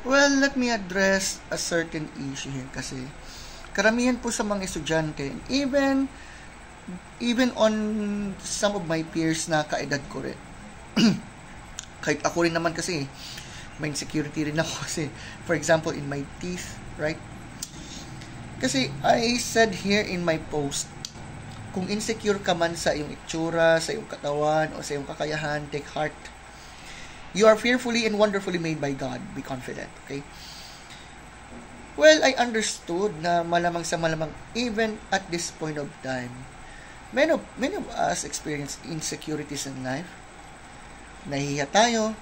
Well, let me address a certain issue here kasi karamihan po sa mga estudyante, even on some of my peers na kaedad ko rin. Kahit ako rin naman kasi, may insecurity rin ako kasi, for example, in my teeth, right? Kasi I said here in my post, kung insecure ka man sa iyong itsura, sa iyong katawan, o sa iyong kakayahan, take heart. You are fearfully and wonderfully made by God. Be confident, okay? Well, I understood na malamang sa malamang, even at this point of time, many of us experience insecurities in life. Nahihiya tayo,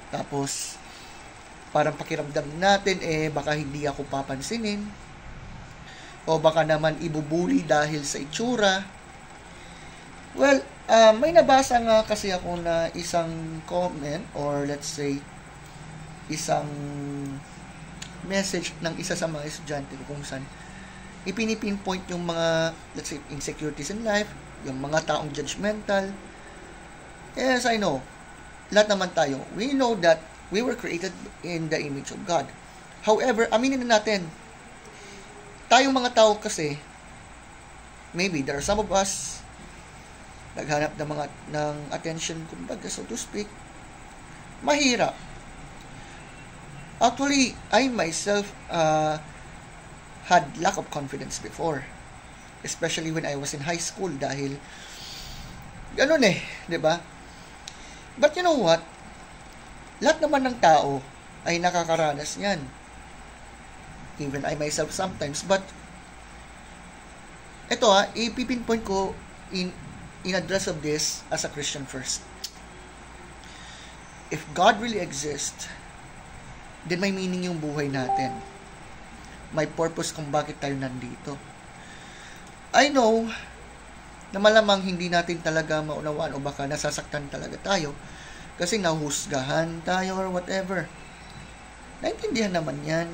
tapos parang pakiramdam natin, baka hindi ako papansinin, o baka naman ibubuli dahil sa itsura. Well, may nabasa nga kasi ako na isang comment, or let's say, isang message ng isa sa mga estudyante ko kung saan ipinipinpoint yung mga, let's say, insecurities in life, yung mga taong judgmental. Yes, I know. Lahat naman tayo. We know that we were created in the image of God. However, aminin na natin, tayong mga tao kasi, maybe there are some of us naghanap ng attention, kumbaga, so to speak, mahirap. Actually, I myself had lack of confidence before, especially when I was in high school dahil ganun 'di ba? But you know what? Lahat naman ng tao ay nakakaranas niyan. Even I myself sometimes, but ito ipipinpoint ko in address of this as a Christian first. If God really exists, then may meaning yung buhay natin. May purpose kung bakit tayo nandito. I know na malamang hindi natin talaga maunawaan o baka nasasaktan talaga tayo kasi nahusgahan tayo or whatever. Naintindihan naman yan.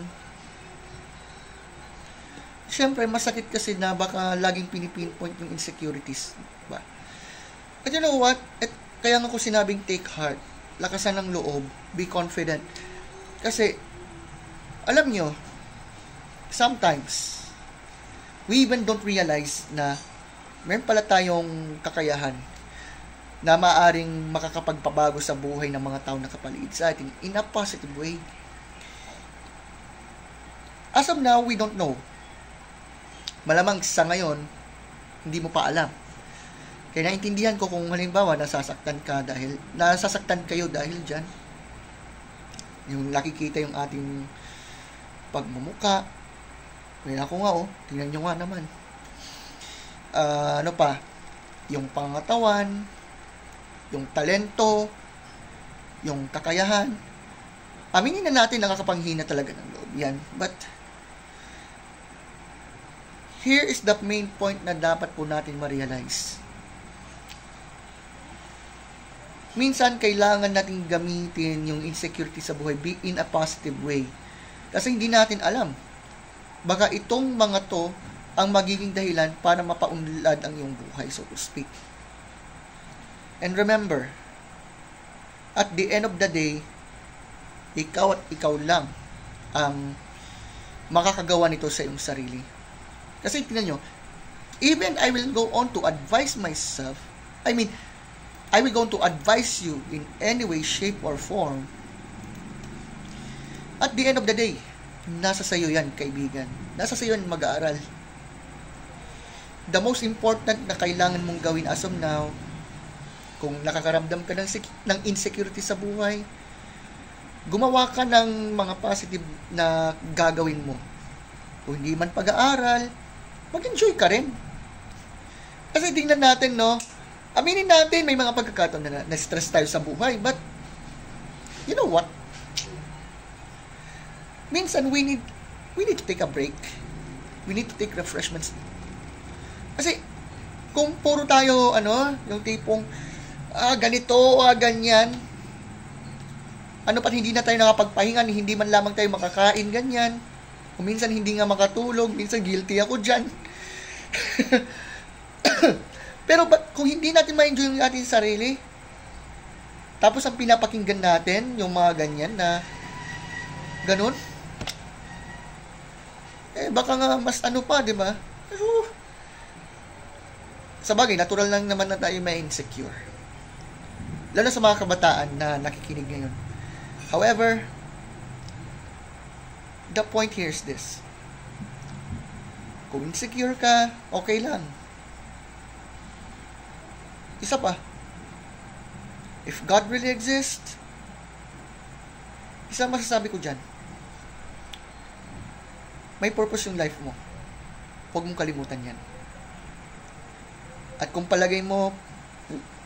Siyempre, masakit kasi na baka laging pinipinpoint yung insecurities. Ba? At you know what? Kaya nga ko sinabing take heart. Lakasan ng loob. Be confident. Kasi, alam nyo, sometimes, we even don't realize na meron pala tayong kakayahan na maaring makakapagpabago sa buhay ng mga tao na kapaligid sa atin in a positive way. As of now, we don't know. Malamang sa ngayon, hindi mo pa alam. Kaya naintindihan ko kung halimbawa nasasaktan kayo dahil dyan. Yung nakikita yung ating pagmumuka. Kaya ako nga tingnan nyo nga naman. Ano pa? Yung pangatawan, yung talento, yung kakayahan. Aminin na natin nakakapanghina talaga ng loob yan. But, here is the main point na dapat po natin ma-realize. Minsan, kailangan natin gamitin yung insecurity sa buhay in a positive way. Kasi hindi natin alam. Baka itong mga to ang magiging dahilan para mapaunlad ang iyong buhay, so to speak. And remember, at the end of the day, ikaw at ikaw lang ang makakagawa nito sa iyong sarili. Kasi tingnan nyo, even I will go on to advise myself, I will go to advise you in any way, shape, or form. At the end of the day, nasa sayo yan, kaibigan. Nasa sayo yan mag-aaral. The most important na kailangan mong gawin as of now, kung nakakaramdam ka ng insecurity sa buhay, gumawa ka ng mga positive na gagawin mo. Kung hindi man pag-aaral, mag-enjoy ka rin. Kasi tingnan natin, aminin natin, may mga pagkakataon na stress tayo sa buhay. But, you know what? Minsan, we need to take a break. We need to take refreshments. Kasi, kung puro tayo, yung tipong, ganito, ganyan, hindi na tayo nakapagpahinga, hindi man lamang tayo makakain, ganyan. Kung minsan, hindi nga makatulog, minsan guilty ako dyan. Pero kung hindi natin ma-enjoy yung ating sarili, tapos ang pinapakinggan natin, yung mga ganyan na Ganun? Baka nga mas ano pa, di ba? Sa bagay, natural lang naman na tayo may insecure. Lalo sa mga kabataan na nakikinig ngayon. However, the point here is this. Kung insecure ka, okay lang. Isa pa. If God really exists, isa masasabi ko dyan, may purpose yung life mo. Huwag mong kalimutan yan. At kung palagay mo,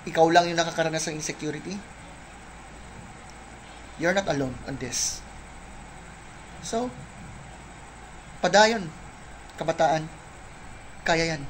ikaw lang yung nakakaranas ng insecurity, you're not alone on this. So, padayon, kabataan, kaya yan.